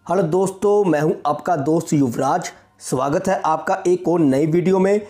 Hello दोस्तों, मैं हूं आपका दोस्त युवराज। स्वागत है आपका एक और नई वीडियो में।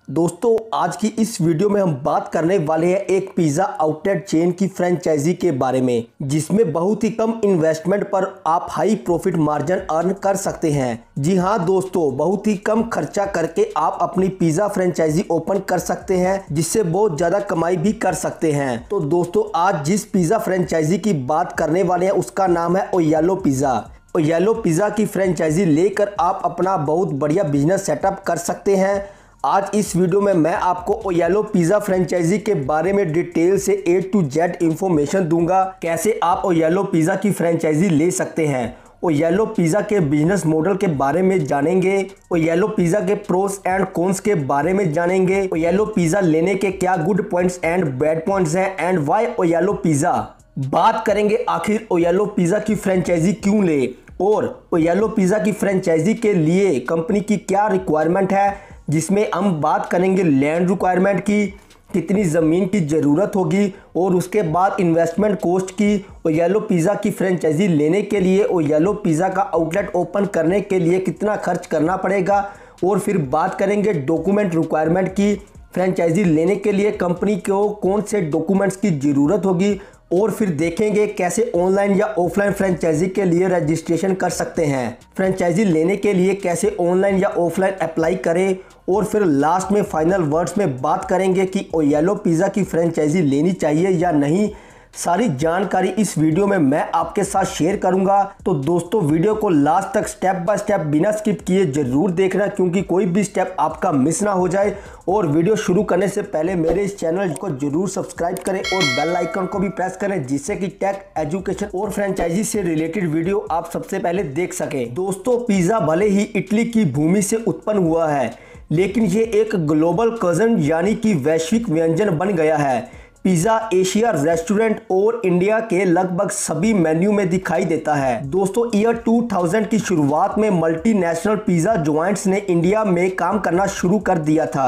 दोस्तों, आज की इस वीडियो में हम बात करने वाले हैं एक पिज़्ज़ा आउटलेट चेन की फ्रेंचाइजी के बारे में, जिसमें बहुत ही कम इन्वेस्टमेंट पर आप हाई प्रॉफिट मार्जिन अर्न कर सकते हैं। जी हाँ दोस्तों, बहुत ही कम खर्चा करके आप अपनी पिज़्ज़ा फ्रेंचाइजी ओपन कर सकते हैं, जिससे बहुत ज़्यादा कमाई भी कर सकते हैं। तो दोस्तों, आज जिस पिज़्ज़ा फ्रेंचाइजी की बात करने वाले हैं उसका नाम है ओयालो पिज़्ज़ा। ओयालो पिज़्ज़ा की फ्रेंचाइजी लेकर आप अपना बहुत बढ़िया बिजनेस सेटअप कर सकते हैं। आज इस वीडियो में मैं आपको ओयालो पिज़्ज़ा फ्रेंचाइजी के बारे में डिटेल से A to Z इंफॉर्मेशन दूंगा, कैसे आप ओयालो पिज़्ज़ा की फ्रेंचाइजी ले सकते हैं। ओयालो पिज़्ज़ा के बिजनेस मॉडल के बारे में जानेंगे, ओयालो पिज़्ज़ा के प्रोस एंड कॉन्स के बारे में जानेंगे, ओयालो पिज़्ज़ा लेने के क्या good points and bad points हैं, एंड व्हाई ओयालो पिज़्ज़ा। बात करेंगे आखिर ओयालो पिज़्ज़ा की फ्रेंचाइजी क्यों ले, और ओयालो पिज़्ज़ा की फ्रेंचाइजी के लिए कंपनी की क्या रिक्वायरमेंट है, जिसमें हम बात करेंगे लैंड रिक्वायरमेंट की, कितनी ज़मीन की ज़रूरत होगी, और उसके बाद इन्वेस्टमेंट कॉस्ट की। ओयालो पिज़्ज़ा की फ्रेंचाइजी लेने के लिए ओयालो पिज़्ज़ा का आउटलेट ओपन करने के लिए कितना खर्च करना पड़ेगा, और फिर बात करेंगे डॉक्यूमेंट रिक्वायरमेंट की। फ्रेंचाइजी लेने के लिए कंपनी को कौन से डॉक्यूमेंट्स की ज़रूरत होगी, और फिर देखेंगे कैसे ऑनलाइन या ऑफलाइन फ्रेंचाइजी के लिए रजिस्ट्रेशन कर सकते हैं। फ्रेंचाइजी लेने के लिए कैसे ऑनलाइन या ऑफलाइन अप्लाई करें, और फिर लास्ट में फाइनल वर्ड्स में बात करेंगे कि ओयालो पिज़्ज़ा की फ्रेंचाइजी लेनी चाहिए या नहीं। सारी जानकारी इस वीडियो में मैं आपके साथ शेयर करूंगा। तो दोस्तों, वीडियो को लास्ट तक स्टेप बाय स्टेप बिना स्किप किए जरूर देखना, क्योंकि कोई भी स्टेप आपका मिस ना हो जाए। और वीडियो शुरू करने से पहले मेरे इस चैनल को जरूर सब्सक्राइब करें और बेल आइकन को भी प्रेस करें, जिससे कि टेक, एजुकेशन और फ्रेंचाइजी से रिलेटेड वीडियो आप सबसे पहले देख सकें। दोस्तों, पिज़्ज़ा भले ही इटली की भूमि से उत्पन्न हुआ है, लेकिन ये एक ग्लोबल कज़न यानी कि वैश्विक व्यंजन बन गया है। पिज़्ज़ा एशिया रेस्टोरेंट और इंडिया के लगभग सभी मेन्यू में दिखाई देता है। दोस्तों, ईयर 2000 की शुरुआत में मल्टीनेशनल पिज़्ज़ा जॉइंट्स ने इंडिया में काम करना शुरू कर दिया था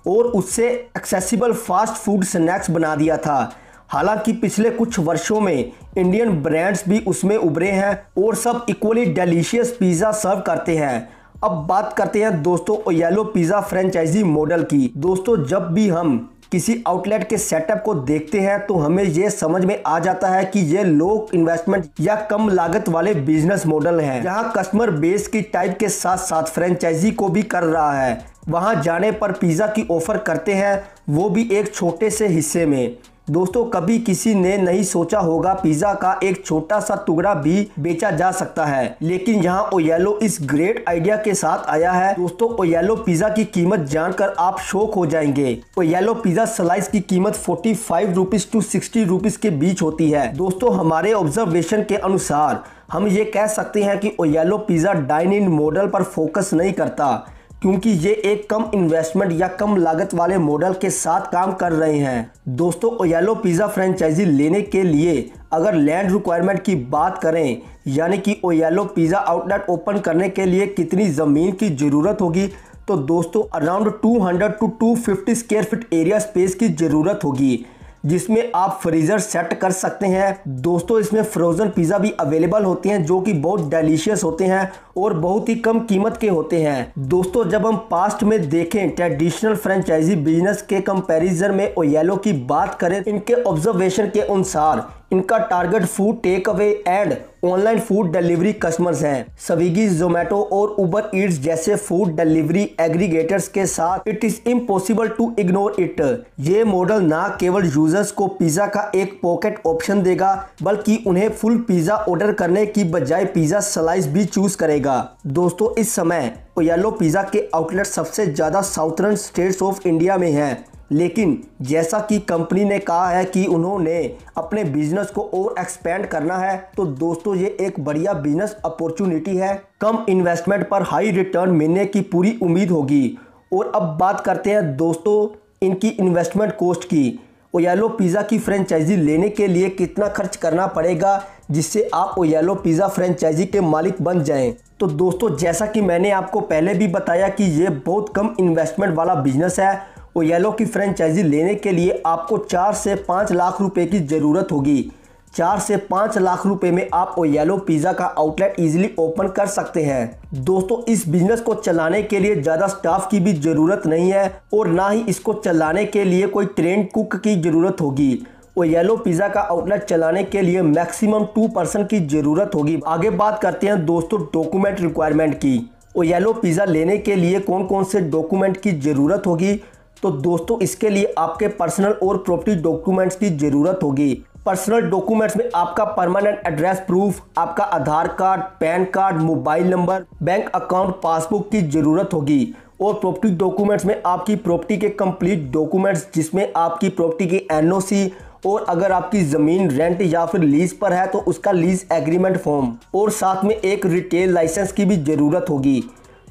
और उससे एक्सेसिबल फास्ट फूड स्नैक्स बना दिया था। हालांकि पिछले कुछ वर्षों में इंडियन ब्रांड्स भी उसमें उभरे हैं और सब इक्वली डिलीशियस पिज़्ज़ा सर्व करते हैं। अब बात करते हैं दोस्तों ओयालो पिज़्ज़ा फ्रेंचाइजी मॉडल की। दोस्तों, जब भी हम किसी आउटलेट के सेटअप को देखते हैं तो हमें ये समझ में आ जाता है कि ये लो इन्वेस्टमेंट या कम लागत वाले बिजनेस मॉडल हैं, जहां कस्टमर बेस की टाइप के साथ साथ फ्रेंचाइजी को भी कर रहा है। वहां जाने पर पिज़्ज़ा की ऑफर करते हैं, वो भी एक छोटे से हिस्से में। दोस्तों, कभी किसी ने नहीं सोचा होगा पिज़्ज़ा का एक छोटा सा टुकड़ा भी बेचा जा सकता है, लेकिन यहाँ ओयालो इस ग्रेट आइडिया के साथ आया है। दोस्तों, ओयालो पिज़्ज़ा की कीमत जानकर आप शॉक हो जाएंगे। ओयालो पिज़्ज़ा स्लाइस की कीमत 45 रुपीज़ टू 60 रुपीज़ के बीच होती है। दोस्तों, हमारे ऑब्जर्वेशन के अनुसार हम ये कह सकते हैं कि ओयालो पिज़्ज़ा डाइन इन मॉडल पर फोकस नहीं करता, क्योंकि ये एक कम इन्वेस्टमेंट या कम लागत वाले मॉडल के साथ काम कर रहे हैं। दोस्तों, ओयालो पिज़्ज़ा फ्रेंचाइजी लेने के लिए अगर लैंड रिक्वायरमेंट की बात करें, यानी कि ओयालो पिज़्ज़ा आउटलेट ओपन करने के लिए कितनी ज़मीन की ज़रूरत होगी, तो दोस्तों around 200 to 250 square feet area space की ज़रूरत होगी, जिसमें आप फ्रीज़र सेट कर सकते हैं। दोस्तों, इसमें फ्रोज़न पिज़्ज़ा भी अवेलेबल होते हैं, जो कि बहुत डिलीशियस होते हैं और बहुत ही कम कीमत के होते हैं। दोस्तों, जब हम पास्ट में देखें ट्रेडिशनल फ्रेंचाइजी बिजनेस के कंपैरिजन में ओयालो की बात करें, इनके ऑब्जर्वेशन के अनुसार इनका target food take away and online food delivery customers हैं। स्विगी, जोमेटो और उबर ईट्स जैसे फूड डिलीवरी एग्रीगेटर्स के साथ it is impossible to ignore it. ये मॉडल ना केवल यूजर्स को पिज़्ज़ा का एक पॉकेट ऑप्शन देगा, बल्कि उन्हें फुल पिज़्ज़ा ऑर्डर करने की बजाय पिज़्ज़ा स्लाइस भी चूज करेगा। दोस्तों, इस समय ओयालो पिज़्ज़ा के आउटलेट सबसे ज़्यादा साउथर्न स्टेट्स ऑफ इंडिया में हैं, लेकिन जैसा कि कंपनी ने कहा है कि उन्होंने अपने बिजनेस को और एक्सपेंड करना है, तो दोस्तों ये एक बढ़िया बिजनेस अपॉर्चुनिटी है। कम इन्वेस्टमेंट पर हाई रिटर्न मिलने की पूरी उम्मीद होगी। और अब बात करते हैं दोस्तों इनकी इन्वेस्टमेंट कॉस्ट की। ओयालो पिज़्ज़ा की फ्रेंचाइजी लेने के लिए कितना खर्च करना पड़ेगा, जिससे आप ओयालो पिज़्ज़ा फ्रेंचाइजी के मालिक बन जाएं। तो दोस्तों, जैसा कि मैंने आपको पहले भी बताया कि ये बहुत कम इन्वेस्टमेंट वाला बिजनेस है। ओयालो की फ्रेंचाइजी लेने के लिए आपको 4 से 5 लाख रुपए की ज़रूरत होगी। 4 से 5 लाख रुपए में आप ओयलो पिज़्ज़ा का आउटलेट इजीली ओपन कर सकते हैं। दोस्तों इस बिजनेस को चलाने के लिए ज़्यादा स्टाफ की भी ज़रूरत नहीं है और ना ही इसको चलाने के लिए कोई ट्रेंड कुक की ज़रूरत होगी। ओयलो पिज़्ज़ा का आउटलेट चलाने के लिए मैक्सिमम 2 पर्सन की ज़रूरत होगी। आगे बात करते हैं दोस्तों डॉक्यूमेंट रिक्वायरमेंट की। ओयलो पिज़्ज़ा लेने के लिए कौन कौन से डॉक्यूमेंट की ज़रूरत होगी, तो दोस्तों इसके लिए आपके पर्सनल और प्रॉपर्टी डॉक्यूमेंट्स की ज़रूरत होगी। पर्सनल डॉक्यूमेंट्स में आपका परमानेंट एड्रेस प्रूफ, आपका Aadhaar card, PAN card, mobile number, bank account, passbook की ज़रूरत होगी। और प्रॉपर्टी डॉक्यूमेंट्स में आपकी प्रॉपर्टी के कंप्लीट डॉक्यूमेंट्स जिसमें आपकी प्रॉपर्टी की एनओसी और अगर आपकी ज़मीन रेंट या फिर लीज पर है तो उसका लीज एग्रीमेंट फॉर्म और साथ में एक रिटेल लाइसेंस की भी ज़रूरत होगी।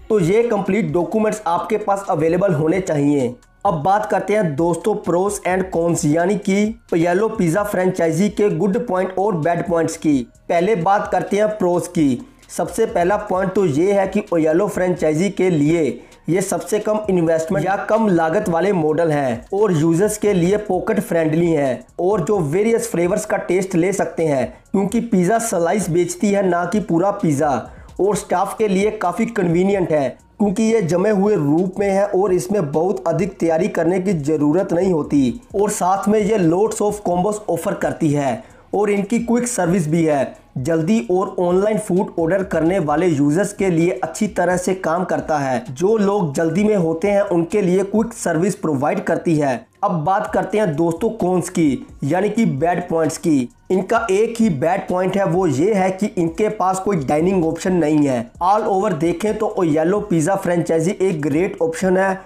तो ये कंप्लीट डॉक्यूमेंट्स आपके पास अवेलेबल होने चाहिए। अब बात करते हैं दोस्तों प्रोस एंड कॉन्स यानी कि ओयलो पिज़्ज़ा फ्रेंचाइजी के गुड पॉइंट और बैड पॉइंट्स की। पहले बात करते हैं प्रोस की। सबसे पहला पॉइंट तो ये है कि ओयलो फ्रेंचाइजी के लिए ये सबसे कम इन्वेस्टमेंट या कम लागत वाले मॉडल हैं और यूजर्स के लिए पॉकेट फ्रेंडली हैं और जो वेरियस फ्लेवर्स का टेस्ट ले सकते हैं क्योंकि पिज़्ज़ा स्लाइस बेचती है ना कि पूरा पिज़्ज़ा। और स्टाफ के लिए काफ़ी कन्वीनियंट है क्योंकि ये जमे हुए रूप में है और इसमें बहुत अधिक तैयारी करने की ज़रूरत नहीं होती और साथ में ये लोड्स ऑफ कॉम्बोस ऑफर करती है और इनकी क्विक सर्विस भी है। जल्दी और ऑनलाइन फूड ऑर्डर करने वाले यूजर्स के लिए अच्छी तरह से काम करता है। जो लोग जल्दी में होते हैं उनके लिए क्विक सर्विस प्रोवाइड करती है। अब बात करते हैं दोस्तों कॉन्स की यानी कि बैड पॉइंट्स की। इनका एक ही बैड पॉइंट है, वो ये है कि इनके पास कोई डाइनिंग ऑप्शन नहीं है। ऑल ओवर देखें तो ओयलो पिज़्ज़ा फ्रेंचाइजी एक ग्रेट ऑप्शन है।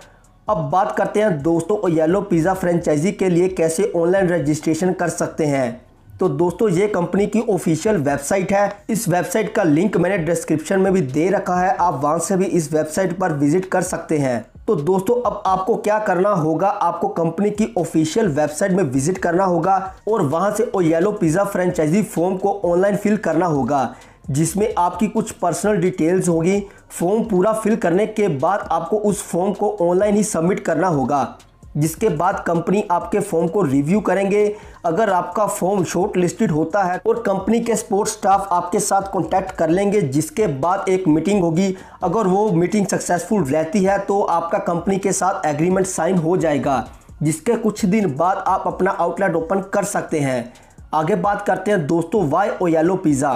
अब बात करते हैं दोस्तों ओयलो पिज़्ज़ा फ्रेंचाइजी के लिए कैसे ऑनलाइन रजिस्ट्रेशन कर सकते हैं। तो दोस्तों ये कंपनी की ऑफिशियल वेबसाइट है। इस वेबसाइट का लिंक मैंने डिस्क्रिप्शन में भी दे रखा है, आप वहां से भी इस वेबसाइट पर विजिट कर सकते हैं। तो दोस्तों अब आपको क्या करना होगा, आपको कंपनी की ऑफिशियल वेबसाइट में विजिट करना होगा और वहां से ओयलो पिज़्ज़ा फ्रेंचाइजी फॉर्म को ऑनलाइन फिल करना होगा जिसमें आपकी कुछ पर्सनल डिटेल्स होगी। फॉर्म पूरा फिल करने के बाद आपको उस फॉर्म को ऑनलाइन ही सबमिट करना होगा जिसके बाद कंपनी आपके फॉर्म को रिव्यू करेंगे। अगर आपका फॉर्म शॉर्ट लिस्टेड होता है और कंपनी के सपोर्ट स्टाफ आपके साथ कांटेक्ट कर लेंगे जिसके बाद एक मीटिंग होगी। अगर वो मीटिंग सक्सेसफुल रहती है तो आपका कंपनी के साथ एग्रीमेंट साइन हो जाएगा जिसके कुछ दिन बाद आप अपना आउटलेट ओपन कर सकते हैं। आगे बात करते हैं दोस्तों वाई ओयलो पिज़्ज़ा।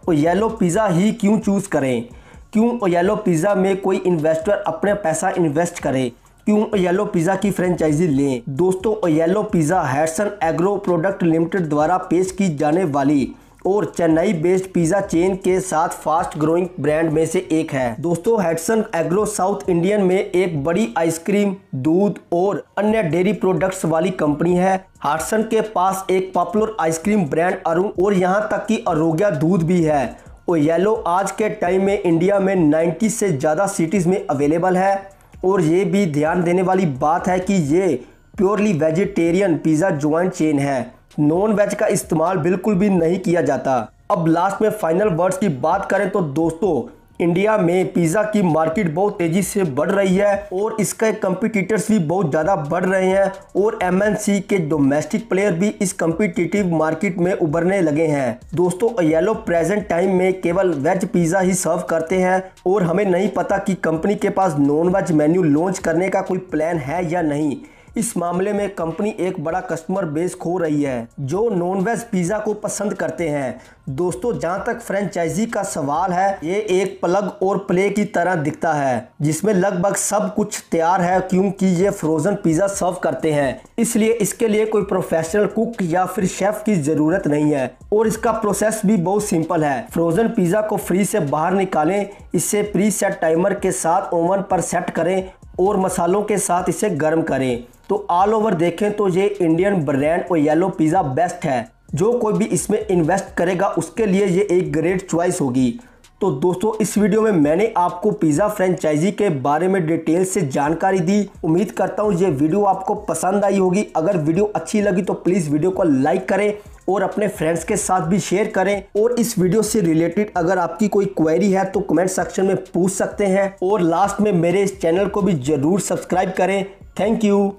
ओयलो पिज़्ज़ा ही क्यों चूज़ करें, क्यों ओयलो पिज़्ज़ा में कोई इन्वेस्टर अपने पैसा इन्वेस्ट करे, क्यों ओयलो पिज़्ज़ा की फ्रेंचाइजी लें। दोस्तों Oyalo pizza Hatsun agro product limited द्वारा पेश की जाने वाली और चेन्नई बेस्ड पिज़्ज़ा चेन के साथ फास्ट ग्रोइंग ब्रांड में से एक है। दोस्तों हैटसन एग्रो साउथ इंडियन में एक बड़ी आइसक्रीम, दूध और अन्य डेयरी प्रोडक्ट्स वाली कंपनी है। हैटसन के पास एक पॉपुलर आइसक्रीम ब्रांड अरुण और यहाँ तक कि आरोग्य दूध भी है। ओयलो आज के टाइम में इंडिया में 90 से ज़्यादा सिटीज़ में अवेलेबल है और ये भी ध्यान देने वाली बात है कि ये purely vegetarian pizza joint chain है। नॉन वेज का इस्तेमाल बिल्कुल भी नहीं किया जाता। अब लास्ट में फाइनल वर्ड्स की बात करें तो दोस्तों इंडिया में पिज़्ज़ा की मार्केट बहुत तेज़ी से बढ़ रही है और इसके कंपटीटर्स भी बहुत ज़्यादा बढ़ रहे हैं और एमएनसी के डोमेस्टिक प्लेयर भी इस कम्पिटिटिव मार्केट में उभरने लगे हैं। दोस्तों ओयलो प्रेजेंट टाइम में केवल वेज पिज़्ज़ा ही सर्व करते हैं और हमें नहीं पता कि कंपनी के पास नॉन वेज मेन्यू लॉन्च करने का कोई प्लान है या नहीं। इस मामले में कंपनी एक बड़ा कस्टमर बेस खो रही है जो नॉन वेज पिज़्ज़ा को पसंद करते हैं। दोस्तों जहां तक फ्रेंचाइजी का सवाल है, ये एक प्लग और प्ले की तरह दिखता है जिसमें लगभग सब कुछ तैयार है क्योंकि ये फ्रोजन पिज़्ज़ा सर्व करते हैं, इसलिए इसके लिए कोई प्रोफेशनल कुक या फिर शेफ की ज़रूरत नहीं है और इसका प्रोसेस भी बहुत सिंपल है। फ्रोजन पिज़्ज़ा को फ्रीज से बाहर निकालें, इसे प्री सेट टाइमर के साथ ओवन पर सेट करें और मसालों के साथ इसे गर्म करें। तो ऑल ओवर देखें तो ये इंडियन ब्रांड ओयलो पिज़्ज़ा बेस्ट है। जो कोई भी इसमें इन्वेस्ट करेगा उसके लिए ये एक ग्रेट चॉइस होगी। तो दोस्तों इस वीडियो में मैंने आपको पिज़्ज़ा फ्रेंचाइजी के बारे में डिटेल से जानकारी दी। उम्मीद करता हूँ ये वीडियो आपको पसंद आई होगी। अगर वीडियो अच्छी लगी तो प्लीज़ वीडियो को लाइक करें और अपने फ्रेंड्स के साथ भी शेयर करें और इस वीडियो से रिलेटेड अगर आपकी कोई क्वेरी है तो कमेंट सेक्शन में पूछ सकते हैं और लास्ट में मेरे इस चैनल को भी ज़रूर सब्सक्राइब करें। Thank you.